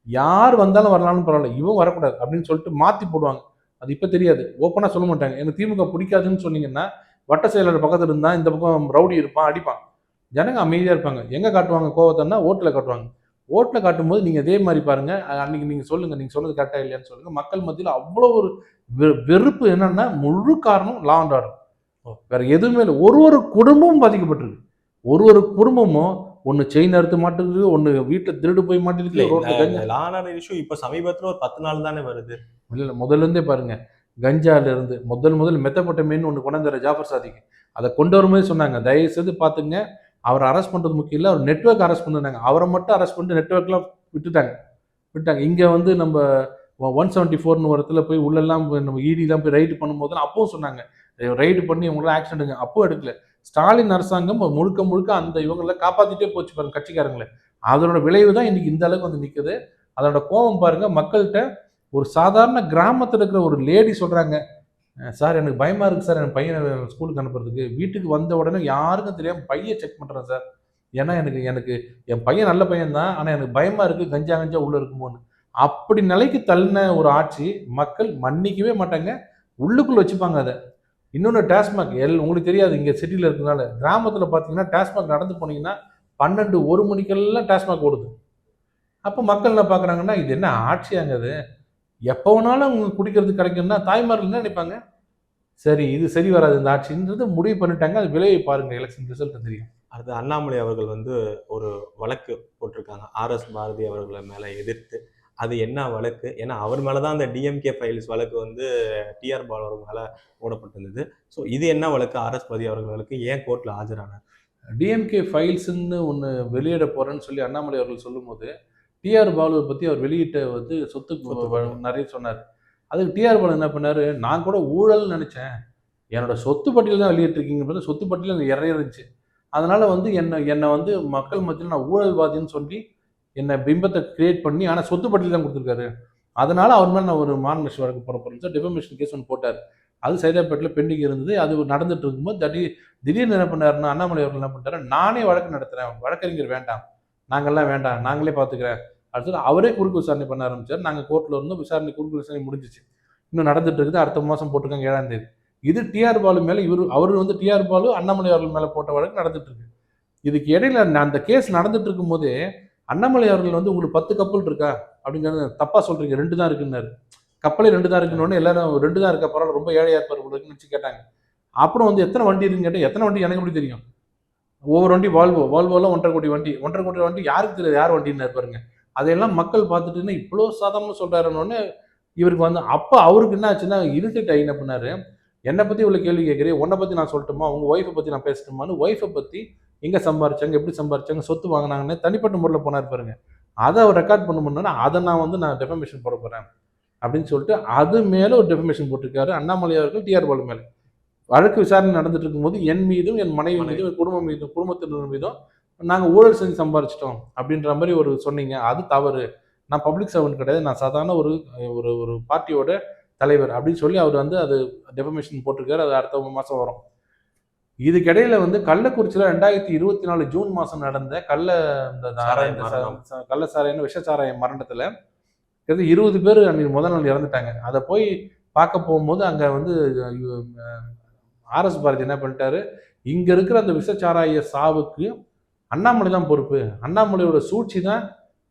B: யார் வந்தாலும் வரலாம்னு பரவாயில்ல, இவன் வரக்கூடாது அப்படின்னு சொல்லிட்டு மாத்தி போடுவாங்க. அது இப்ப தெரியாது, ஓப்பனா சொல்ல மாட்டாங்க. எனக்கு திமுக பிடிக்காதுன்னு சொன்னீங்கன்னா வட்ட செயலர் பக்கத்துல இருந்தா இந்த பக்கம் ரவுடி இருப்பான், அடிப்பான். ஜனங்க அமைதியா இருப்பாங்க. எங்க காட்டுவாங்க கோவத்தைன்னா ஓட்டுல காட்டுவாங்க. ஓட்டுல காட்டும் போது நீங்க இதே மாதிரி பாருங்க, அன்னைக்கு நீங்க சொல்லுங்க, நீங்க சொன்னது கரெக்டா இல்லையான்னு சொல்லுங்க. மக்கள் மத்தியில் அவ்வளோ ஒரு வெறுப்பு. என்னன்னா முழு காரணம் லா அண்ட் ஆர்டர், வேற எதுவுமே இல்லை. ஒரு குடும்பமும் பாதிக்கப்பட்டிருக்கு. ஒரு குடும்பமும் ஒன்னு செயின் அறுத்து மாட்டுது, ஒன்னு வீட்டுல திருடு போய் மாட்டிருக்கு.
A: இப்ப சமீபத்துல ஒரு 10 நாள் தானே வருது.
B: இல்ல முதல்ல இருந்தே பாருங்க, கஞ்சால இருந்து முதல் மெத்தப்பட்டமேன்னு ஒன்று கொண்டு வந்தார் ஜாஃபர் சாதிக்கு. அதை கொண்டு வரும்போது சொன்னாங்க, தயவு செய்து பார்த்துங்க, அவரை அரெஸ்ட் பண்ணுறது முக்கியம் இல்லை, அவர் நெட்ஒர்க் அரெஸ்ட் பண்ணுறாங்க. அவரை மட்டும் அரெஸ்ட் பண்ணிட்டு நெட்ஒர்க்லாம் விட்டுட்டாங்க. இங்கே வந்து நம்ம 174 ஒரு இடத்துல போய் உள்ளெல்லாம் நம்ம இடிலாம் போய் ரைடு பண்ணும்போது அப்பவும் சொன்னாங்க ரைடு பண்ணி இவங்களாம் ஆக்ஷன் எடுங்க, அப்பவும் எடுக்கல. ஸ்டாலின் அரசாங்கம் முழுக்க அந்த இவங்களை காப்பாற்றிட்டே போச்சு பாருங்க கட்சிக்காரங்களை. அதனோட விளைவு தான் இன்னைக்கு இந்த அளவுக்கு வந்து நிற்குது. அதோட கோபம் பாருங்க மக்கள்கிட்ட. ஒரு சாதாரண கிராமத்தில் இருக்கிற ஒரு லேடி சொல்றாங்க, சார் எனக்கு பயமா இருக்கு சார், என் பையனை ஸ்கூலுக்கு அனுப்புறதுக்கு. வீட்டுக்கு வந்த உடனே யாருக்கும் தெரியாம பையன் செக் பண்றேன் சார், ஏன்னா எனக்கு என் பையன் நல்ல பையன் தான், ஆனா எனக்கு பயமா இருக்கு கஞ்சா உள்ள இருக்குமோன்னு. அப்படி நிலைக்கு தள்ளின ஒரு ஆட்சி மக்கள் மன்னிக்கவே மாட்டாங்க, உள்ளுக்குள்ள வச்சுப்பாங்க அதை. இன்னொன்று டாஸ்மாக், உங்களுக்கு தெரியாது, இங்க சிட்டியில் இருக்கிறதுனால. கிராமத்தில் பார்த்தீங்கன்னா டாஸ்மாக் நடந்து போனீங்கன்னா 12-1 மணிக்கெல்லாம் டாஸ்மாக் ஓடுது. அப்போ மக்கள் என்ன பார்க்குறாங்கன்னா, இது என்ன ஆட்சியாங்க, எப்போ வேணாலும் அவங்க குடிக்கிறது கிடைக்கும்னா தாய்மார்கள் என்ன நினைப்பாங்க, சரி இது சரி வராது இந்த ஆட்சின்றது முடிவு பண்ணிட்டாங்க. அது விளைவை பாருங்க, எலெக்ஷன் ரிசல்ட் தெரியும்.
A: அடுத்து அண்ணாமலை அவர்கள் வந்து ஒரு வழக்கு போட்டிருக்காங்க ஆர்எஸ் பாரதி அவர்களை மேல எதிர்த்து. அது என்ன வழக்கு? ஏன்னா அவர் மேலதான் அந்த டிஎம்கே ஃபைல்ஸ் வழக்கு வந்து டிஆர் பாலு அவர்கள் மேல போடப்பட்டிருந்தது. ஸோ இது என்ன வழக்கு? ஆர்எஸ் பாரதி அவர்களுக்கு ஏன் கோர்ட்ல ஆஜரானார்?
B: டிஎம்கே ஃபைல்ஸ்ன்னு ஒன்று வெளியிட போறேன்னு சொல்லி அண்ணாமலை அவர்கள் சொல்லும் போது டிஆர் பாலுவை பற்றி அவர் வெளியிட்ட வந்து சொத்து நிறைய சொன்னார். அதுக்கு டிஆர் பாலு என்ன பண்ணார், நான் கூட ஊழல்னு நினச்சேன், என்னோட சொத்து பட்டியல் தான் வெளியிட்டிருக்கீங்க, சொத்து பட்டியல் எனக்கு இறைய இருந்துச்சு, அதனால் வந்து என்னை வந்து மக்கள் மத்தியில் நான் ஊழல்வாதின்னு சொல்லி என்னை பிம்பத்தை கிரியேட் பண்ணி, ஆனால் சொத்து பட்டியல் தான் கொடுத்துருக்காரு, அதனால் அவர் மேலே நான் ஒரு மானநஷ்ட வழக்கு போட போகிறேன் சார் டிஃபமேஷன் கேஸ் ஒன்று போட்டார். அது சைதாப்பேட்டில் பெண்டிங் இருந்தது. அது நடந்துட்டு இருக்கும்போது திடீர்னு என்ன பண்ணாருன்னா அண்ணாமலை அவர்கள் என்ன பண்ணிட்டாரு, நானே வழக்கு நடத்துகிறேன், வழக்கறிஞர் வேண்டாம், நாங்கள்லாம் வேண்டாம், நாங்களே பார்த்துக்கிறேன் அடுத்தது அவரே குறுக்கு விசாரணை பண்ண ஆரம்பிச்சார். நாங்கள் கோர்ட்டில் இருந்தோம், குறுக்கு விசாரணை முடிஞ்சிச்சு, இன்னும் நடந்துட்டு இருக்குது. அடுத்த மாதம் போட்டிருக்காங்க 7ஆம் தேதி. இது டிஆர் பாலு மேலே அவர் வந்து டிஆர் பாலு அண்ணாமலை அவர்கள் மேலே போட்ட வழக்கு நடந்துட்டு இருக்கு. இதுக்கு இடையில அந்த கேஸ் நடந்துட்டு இருக்கும் போதே அண்ணாமலை அவர்கள் வந்து உங்களுக்கு 10 கப்பல் இருக்கா அப்படிங்கிறது தப்பா சொல்றீங்க, 2 தான் இருக்குன்னாரு. கப்பலே 2 தான் இருக்குன்னு எல்லாரும் 2 தான் இருக்கா, பரவாயில்ல ரொம்ப ஏழையா இருப்பார் நினச்சி கேட்டாங்க. அப்புறம் வந்து எத்தனை வண்டி இருக்குன்னு கேட்டால், எத்தனை வண்டி எனக்கு எப்படி தெரியும், ஒவ்வொரு வண்டி வால்வோலாம் 1.5 கோடி வண்டி, 1.5 கோடி வண்டி யாருக்கு தெரியாது யார் வண்டின்னு இருப்பாருங்க. அதையெல்லாம் மக்கள் பார்த்துட்டுன்னா இவ்வளோ சாதாரணமாக சொல்கிறாருன்னு இவருக்கு வந்து அப்போ அவருக்கு என்ன ஆச்சுன்னா இரிட்டேட் ஆகி என்ன பண்ணாரு, என்னை பற்றி இவ்வளோ கேள்வி கேட்குறேன், உன்னை பற்றி நான் சொல்லட்டுமா, உங்கள் ஒய்ஃபை பற்றி நான் பேசட்டுமான்னு ஒய்ஃபை பற்றி எங்கே சம்பாரிச்சாங்க, எப்படி சம்பாரிச்சாங்க, சொத்து வாங்கினாங்கன்னு தனிப்பட்ட முறையில் போனார் பாருங்க. அதை அவர் ரெக்கார்ட் பண்ணணும்னா அதை நான் டெஃபமேஷன் போட போகிறேன் அப்படின்னு சொல்லிட்டு அது மேலே ஒரு டெஃபமேஷன் போட்டிருக்காரு அண்ணாமலை அவர்கள் டிஆர் பாலு மேலே. வழக்கு விசாரணை நடந்துட்டு இருக்கும்போது என் மீதும் என் மனைவி மீதும் என் குடும்பத்தினர் மீதும் நாங்கள் ஊழல் செஞ்சு சம்பாரிச்சிட்டோம் அப்படின்ற மாதிரி ஒரு சொன்னீங்க, அது தவறு. நான் பப்ளிக் சர்வெண்ட் கிடையாது, நான் சாதாரண ஒரு ஒரு பார்ட்டியோட தலைவர் அப்படின்னு சொல்லி அவர் வந்து அது டெஃபமேஷன் போட்டிருக்காரு. அது அடுத்த மாதம் வரும். இதுக்கிடையில வந்து கள்ளக்குறிச்சியில் 2024 ஜூன் மாதம் நடந்த கள்ள சாராயம் விஷச்சாராய மரணத்தில் கிட்டத்தட்ட 20 பேர் அன்னைக்கு முதல் நாள் இறந்துட்டாங்க. அதை போய் பார்க்க போகும்போது அங்கே வந்து ஆர்எஸ் பாரதி என்ன பண்ணிட்டாரு, இங்கே இருக்கிற அந்த விஷச்சாராய சாவுக்கு அண்ணாமலை தான் பொறுப்பு, அண்ணாமலையோட சூழ்ச்சி தான்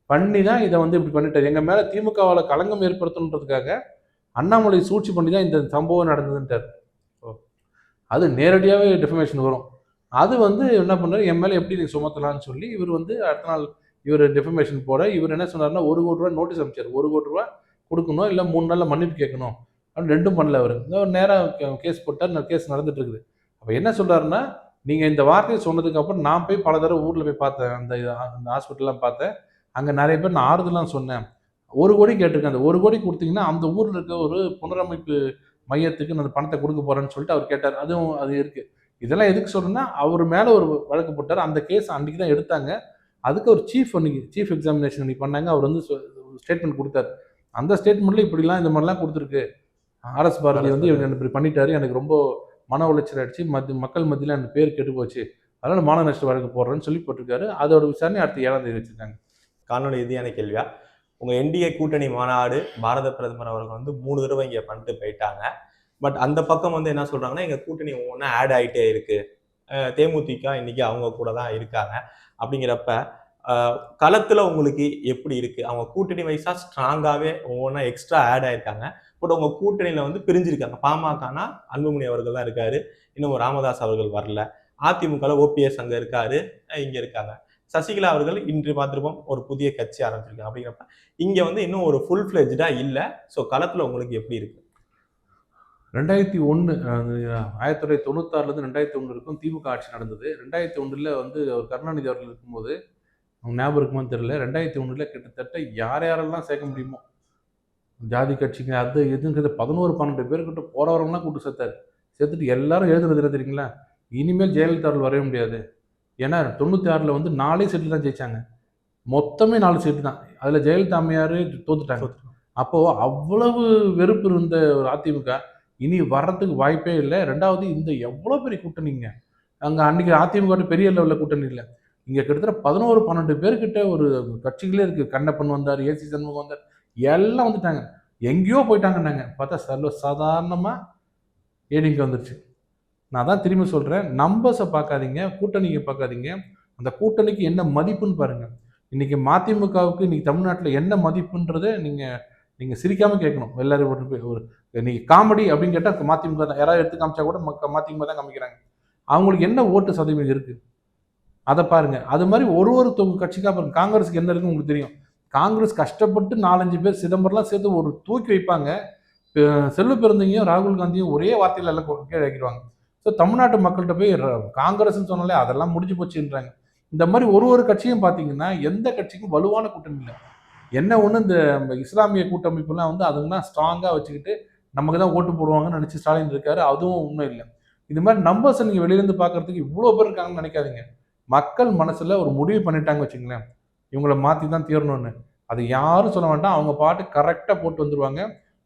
B: பண்ணி தான் இதை வந்து இப்படி பண்ணிட்டாரு, எங்கள் மேலே திமுகவால் களங்கம் ஏற்படுத்தணுன்றதுக்காக அண்ணாமலை சூழ்ச்சி பண்ணி தான் இந்த சம்பவம் நடந்ததுன்ட்டார். அது நேரடியாகவே டெஃபமேஷன் வரும். அது வந்து என்ன பண்ணார், என் மேலே எப்படி நீங்கள் சுமத்தலான்னு சொல்லி இவர் வந்து அடுத்த நாள் இவர் டெஃபமேஷன் போட இவர் என்ன சொன்னார்னா 1 கோடி ரூபா நோட்டீஸ் அனுப்பிச்சார். 1 கோடி ரூபா கொடுக்கணும், இல்லை 3 நாளில் மன்னிப்பு கேட்கணும் அப்படின்னு. ரெண்டும் பண்ணல. அவர் நேராக கேஸ் போட்டார். கேஸ் நடந்துட்டு இருக்குது. அப்போ என்ன சொல்கிறாருன்னா, நீங்கள் இந்த வார்த்தையை சொன்னதுக்கப்புறம் நான் போய் பல தடவை ஊரில் போய் பார்த்தேன், அந்த ஹாஸ்பிட்டல்லாம் பார்த்தேன். அங்கே நிறைய பேர் நான் ஆறுதலாம் சொன்னேன். 1 கோடி கேட்டிருக்கேன். அந்த 1 கோடி கொடுத்தீங்கன்னா அந்த ஊரில் இருக்க ஒரு புனரமைப்பு மையத்துக்கு நான் அந்த பணத்தை கொடுக்க போகிறேன்னு சொல்லிட்டு அவர் கேட்டார். அதுவும் அது இருக்குது. இதெல்லாம் எதுக்கு சொல்கிறேன்னா, அவர் மேலே ஒரு வழக்கு போட்டார். அந்த கேஸ் அன்றைக்கி தான் எடுத்தாங்க. அதுக்கு ஒரு சீஃப் எக்ஸாமினேஷன் அன்றைக்கி பண்ணாங்க. அவர் வந்து ஸ்டேட்மெண்ட் கொடுத்தார். அந்த ஸ்டேட்மெண்ட்டில் இப்படிலாம் இந்த மாதிரிலாம் கொடுத்துருக்கு, ஆர்எஸ் பாரதி வந்து இவர் இப்படி பண்ணிட்டாரு, எனக்கு ரொம்ப மன உளைச்சல் ஆயிடுச்சு, மக்கள் மத்தியில் எனக்கு பேர் கெட்டு போச்சு, அதனால் மான நஷ்ட வழக்கு போடுறேன்னு சொல்லி போட்டிருக்காரு. அதோட விசாரணை அடுத்த 7ஆம் தேதி வச்சுருக்காங்க.
A: காணொலி இறுதியான கேள்வியா, உங்கள் என்டிஏ கூட்டணி மாநாடு பாரத பிரதமர் அவர்கள் வந்து 3 தடவை இங்கே பண்ணிட்டு போயிட்டாங்க. பட் அந்த பக்கம் வந்து என்ன சொல்கிறாங்கன்னா, எங்கள் கூட்டணி ஒவ்வொன்றா ஆட் ஆகிட்டே இருக்குது, தேமுதிக இன்னைக்கு அவங்க கூட தான் இருக்காங்க. அப்படிங்கிறப்ப களத்தில் உங்களுக்கு எப்படி இருக்குது? அவங்க கூட்டணி வைஸாக ஸ்ட்ராங்காகவே ஒவ்வொன்றா எக்ஸ்ட்ரா ஆட் ஆகிருக்காங்க. பட் உங்கள் கூட்டணியில் வந்து பிரிஞ்சிருக்காங்க. பாமகனா அன்புமணி அவர்கள் தான் இருக்காரு, இன்னும் ராமதாஸ் அவர்கள் வரல. அதிமுகவில் ஓபிஎஸ் அங்கே இருக்காரு, இங்கே இருக்காங்க. சசிகலா அவர்கள் இன்று பார்த்துருப்போம் ஒரு புதிய கட்சி ஆரம்பிச்சிருக்காங்க. அப்படிங்கிறப்ப இங்கே வந்து இன்னும் ஒரு ஃபுல் ஃப்ளெஜ்டாக இல்லை. ஸோ களத்தில் உங்களுக்கு எப்படி இருக்குது?
B: 2001 1996லேருந்து 2001 வரைக்கும் திமுக ஆட்சி நடந்தது. 2001 வந்து அவர் கருணாநிதி அவர்கள் இருக்கும்போது, அவங்க ஞாபகம் இருக்குமான்னு தெரியல, 2001 கிட்டத்தட்ட யாரெல்லாம் சேர்க்க முடியுமோ ஜாதி கட்சிங்க அது எதுங்கிறது 11-12 பேர்கிட்ட போறவரெல்லாம் கூட்டு சேர்த்தாரு. சேர்த்துட்டு எல்லாரும் எழுதுறது தெரியுங்களா, இனிமேல் ஜெயலலிதா அவர்கள் வரவே முடியாது. ஏன்னா 96 வந்து 4 சீட்டு தான் ஜெயிச்சாங்க. மொத்தமே 4 சீட்டு தான். அதில் ஜெயலலிதா அம்மையார் தோத்துட்டாங்க. அப்போது அவ்வளவு வெறுப்பு இருந்த ஒரு அதிமுக இனி வர்றதுக்கு வாய்ப்பே இல்லை. 2வது இந்த எவ்வளோ பெரிய கூட்டணிங்க, அங்கே அன்றைக்கி அதிமுக பெரிய லெவலில் கூட்டணி இல்லை. இங்கே கிட்டத்தட்ட 11-12 பேர்கிட்ட ஒரு கட்சிகளே இருக்குது. கண்ணப்பன் வந்தார், ஏசி சண்முகம் வந்தார், எல்லாம் வந்துட்டாங்க. எங்கேயோ போயிட்டாங்கன்னாங்க. பார்த்தா சாதாரணமாக ஏடிங்க வந்துருச்சு. நான் தான் திரும்பி சொல்கிறேன், நம்பர்ஸை பார்க்காதீங்க, கூட்டணியை பார்க்காதீங்க, அந்த கூட்டணிக்கு என்ன மதிப்புன்னு பாருங்கள். இன்றைக்கி மதிமுகவுக்கு இன்றைக்கி தமிழ்நாட்டில் என்ன மதிப்புன்றதை நீங்கள் சிரிக்காமல் கேட்கணும். எல்லாரும் ஒரு இன்னைக்கு காமெடி அப்படின்னு கேட்டால் மதிமுக தான். யாராவது எடுத்து காமிச்சா கூட மதிமுக தான் காமிக்கிறாங்க. அவங்களுக்கு என்ன ஓட்டு சதவீதம் இருக்குது அதை பாருங்கள். அது மாதிரி ஒரு கட்சிக்காக பாருங்கள். காங்கிரஸுக்கு என்ன இருக்குன்னு உங்களுக்கு தெரியும். காங்கிரஸ் கஷ்டப்பட்டு 4-5 பேர் சிதம்பரம்லாம் சேர்த்து ஒரு தூக்கி வைப்பாங்க. செல்வ பெருந்தகையும் ராகுல் காந்தியும் ஒரே வார்த்தையில் எல்லாம் கீழே வைக்கிடுவாங்க. ஸோ தமிழ்நாட்டு மக்கள்கிட்ட போய் காங்கிரஸ்ன்னு சொன்னாலே அதெல்லாம் முடிஞ்சு போச்சுன்றாங்க. இந்த மாதிரி ஒரு கட்சியும் பார்த்தீங்கன்னா எந்த கட்சிக்கும் வலுவான கூட்டணி இல்லை. என்ன ஒன்று, இந்த இஸ்லாமிய கூட்டமைப்புலாம் வந்து அதுங்கெல்லாம் ஸ்ட்ராங்காக வச்சுக்கிட்டு நமக்கு தான் ஓட்டு போடுவாங்கன்னு நினச்சி ஸ்டாலின் இருக்காரு. அதுவும் உண்மை இல்லை. இது மாதிரி நம்பர்ஸை நீங்கள் வெளியிலேருந்து பார்க்குறதுக்கு இவ்வளோ பேர் இருக்காங்கன்னு நினைக்காதீங்க. மக்கள் மனசில் ஒரு முடிவு பண்ணிட்டாங்க வச்சுங்களேன், இவங்களை மாற்றி தான் தீரணும்னு. அது யாரும் சொல்ல வேண்டாம், அவங்க பாட்டு கரெக்டாக போட்டு வந்துடுவாங்க.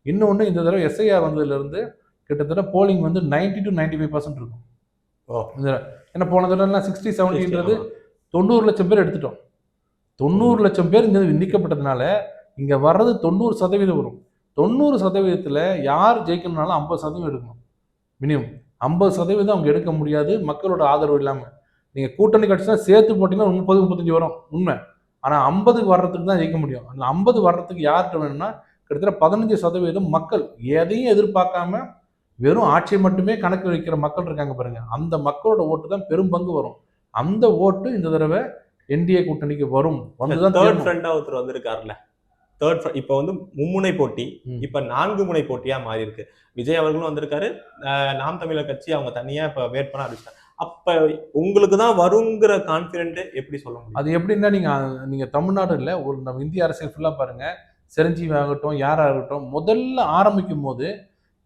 B: இன்னொன்று, இந்த தடவை எஸ்ஐஆர் வந்ததுலேருந்து கிட்டத்தட்ட போலிங் வந்து 90 to 95% இருக்கும். ஏன்னா போன தடவை 60-70ன்றது 90 லட்சம் பேர் எடுத்துட்டோம். 90 லட்சம் பேர் இங்கே நீக்கப்பட்டதுனால இங்கே வர்றது 90% வரும். 90%த்தில் யார் ஜெயிக்கணும்னாலும் 50% எடுக்கணும். மினிமம் 50% அவங்க எடுக்க முடியாது மக்களோட ஆதரவு இல்லாமல். நீங்கள் கூட்டணி கட்சினா சேர்த்து போட்டிங்கன்னா 30-35 வரும் உண்மை. ஆனால் 50க்கு வர்றதுக்கு தான் ஜெயிக்க முடியும். அந்த 50 வர்றதுக்கு யார்கிட்ட வேணும்னா கிட்டத்தட்ட 15% மக்கள் எதையும் எதிர்பார்க்காம வெறும் ஆட்சியை மட்டுமே கணக்கு வைக்கிற மக்கள் இருக்காங்க பாருங்க. அந்த மக்களோட ஓட்டு தான் பெரும் பங்கு வரும். அந்த ஓட்டு இந்த தடவை என்டிஏ கூட்டணிக்கு வரும்.
A: தேர்ட் ஃப்ரண்டா ஒருத்தர் வந்திருக்காருல்ல, இப்போ வந்து மும்முனை போட்டி இப்ப 4 முனை போட்டியா மாறி இருக்கு. விஜய் அவர்களும் வந்திருக்காரு, நாம் தமிழர் கட்சி அவங்க தனியா இப்ப வேட் பண்ண ஆரம்பிச்சிட்டாங்க. அப்ப உங்களுக்கு தான் வருங்கிற கான்பிடென்ட் எப்படி சொல்ல முடியும்?
B: அது எப்படின்னா, நீங்க தமிழ்நாடு இல்லை, ஒரு நம்ம இந்திய அரசியல் ஃபுல்லா பாருங்க. சிரஞ்சீவி ஆகட்டும், யாராகட்டும், முதல்ல ஆரம்பிக்கும் போது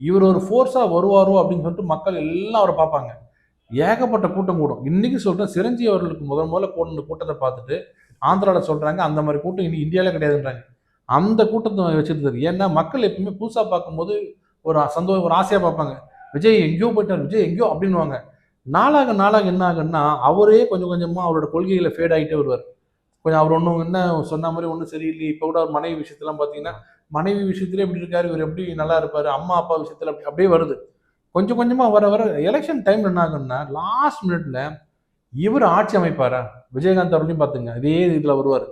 B: இவர் ஒரு ஃபோர்ஸா வருவாரோ அப்படின்னு சொல்லிட்டு மக்கள் எல்லாம் அவரை பார்ப்பாங்க. ஏகப்பட்ட கூட்டம் கூடும். இன்னைக்கு சொல்றேன், சிரஞ்சீவி அவர்களுக்கு முதல்ல கூட்ட கூட்டத்தை பார்த்துட்டு ஆந்திராவில் சொல்றாங்க அந்த மாதிரி கூட்டம் இனி இந்தியாவில கிடையாதுன்றாங்க. அந்த கூட்டத்தை வச்சிருந்தாரு. ஏன்னா மக்கள் எப்பவுமே புதுசாக பார்க்கும்போது ஒரு ஆசையாக பார்ப்பாங்க. விஜய் எங்கேயோ போயிட்டார், விஜய் எங்கேயோ அப்படின்னுவாங்க. நாளாக நாளாக என்ன ஆகுன்னா அவரே கொஞ்சம் கொஞ்சமாக அவரோட கொள்கைகளை ஃபேட் ஆகிட்டே வருவார். கொஞ்சம் அவர் ஒன்றும் என்ன சொன்ன மாதிரி ஒன்றும் சரியில்லை. இப்போ கூட அவர் மனைவி விஷயத்தெல்லாம் பார்த்தீங்கன்னா மனைவி விஷயத்திலே இப்படி இருக்காரு, இவர் எப்படி நல்லா இருப்பார், அம்மா அப்பா விஷயத்தில் அப்படியே வருது. கொஞ்சம் கொஞ்சமாக வர வர எலெக்ஷன் டைம் என்ன ஆகுன்னா லாஸ்ட் மினிட்ல இவர் ஆட்சி அமைப்பாரா? விஜயகாந்த் அவர்களையும் பார்த்துங்க இதே இதில் வருவார்.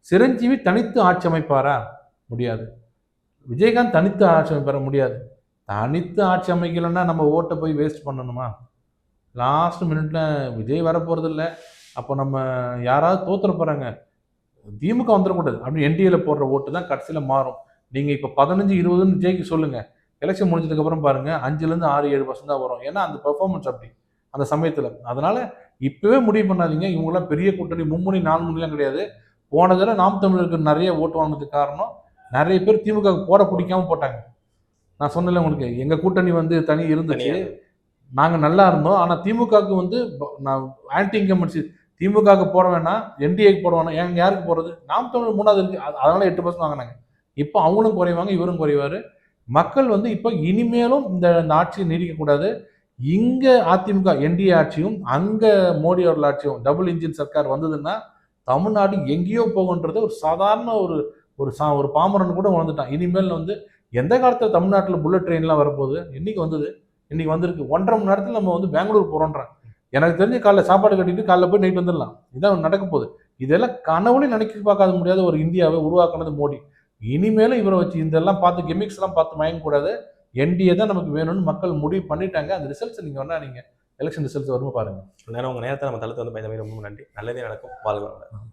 B: சிரஞ்சீவி தனித்து ஆட்சி அமைப்பாரா? முடியாது. விஜயகாந்த் தனித்து ஆட்சி அமைப்பார முடியாது. தனித்து ஆட்சி அமைக்கலைன்னா நம்ம ஓட்டை போய் வேஸ்ட் பண்ணணுமா? லாஸ்ட் மினிட்ல விஜய் வரப்போறது இல்லை, அப்போ நம்ம யாராவது தோத்துற போறாங்க, திமுக வந்துடக்கூடாது அப்படின்னு என்டிஏல போடுற ஓட்டு தான் கடைசியில் மாறும். நீங்கள் இப்போ 15-20ன்னு விஜய்க்கு சொல்லுங்க, எலெக்ஷன் முடிஞ்சதுக்கு அப்புறம் பாருங்க 5லேருந்து 6-7% தான் வரும். ஏன்னா அந்த பெர்ஃபார்மன்ஸ் அப்படி அந்த சமயத்தில். அதனால இப்பவே முடிவு பண்ணாதீங்க. இவங்கெல்லாம் பெரிய கூட்டணி 3 4 முனைலாம் கிடையாது. போன தடவை நாம் தமிழருக்கு நிறைய ஓட்டு வாங்கினதுக்கு காரணம் நிறைய பேர் திமுக போட பிடிக்காம போட்டாங்க. நான் சொன்னல உங்களுக்கு, எங்க கூட்டணி வந்து தனி இருந்துச்சு, நாங்க நல்லா இருந்தோம். ஆனா திமுகவுக்கு வந்து நான் ஆன்டி இன்கம்பன்சி திமுகவுக்கு போட வேணாம், என்டிஏக்கு போட வேணாம், எங்க யாருக்கு போறது? நாம் தமிழ் 3வது இருக்கு, அதனால 8% வாங்கினாங்க. இப்போ அவங்களும் குறைவாங்க, இவரும் குறைவாரு. மக்கள் வந்து இப்போ இனிமேலும் இந்த ஆட்சியை நீடிக்கக்கூடாது. இங்க அதிமுக என்டிஏ ஆட்சியும் அங்க மோடி அவர்கள் ஆட்சியும் டபுள் இன்ஜின் சர்க்கார் வந்ததுன்னா தமிழ்நாடு எங்கேயோ போகுன்றது ஒரு சாதாரண ஒரு ஒரு பாமரன் கூட உணர்ந்துட்டான். இனிமேல் வந்து எந்த காலத்தில் தமிழ்நாட்டில் புல்லட் ட்ரெயின்லாம் வரப்போகுது? இன்னைக்கு வந்தது, இன்னைக்கு வந்திருக்கு. 1.5 மணி நேரத்தில் நம்ம வந்து பெங்களூர் போகிறோன்றான். எனக்கு தெரிஞ்சு காலைல சாப்பாடு கட்டிட்டு காலைல போய் நைட் வந்துடலாம். இதான் நடக்க போகுது. இதெல்லாம் கனவுலையும் நினைக்க பார்க்காத முடியாத ஒரு இந்தியாவை உருவாக்குனது மோடி. இனிமேலும் இவரை வச்சு இதெல்லாம் பார்த்து கிமிக்ஸ் எல்லாம் பார்த்து மயங்கக்கூடாது. என்டிஏ தான் நமக்கு வேணும்னு மக்கள் முடிவு பண்ணிட்டாங்க. அந்த ரிசல்ட்ஸ் நீங்க வேணா நீங்க எலெக்ஷன் ரிசல்ட்ஸ் வரும்போது பாருங்க.
A: நேரம் உங்க நேரத்தை நம்ம தளர்த்து வந்து பயந்த ரொம்ப நன்றி. நல்லதே நடக்கும். வாழ்க வளமுடன்.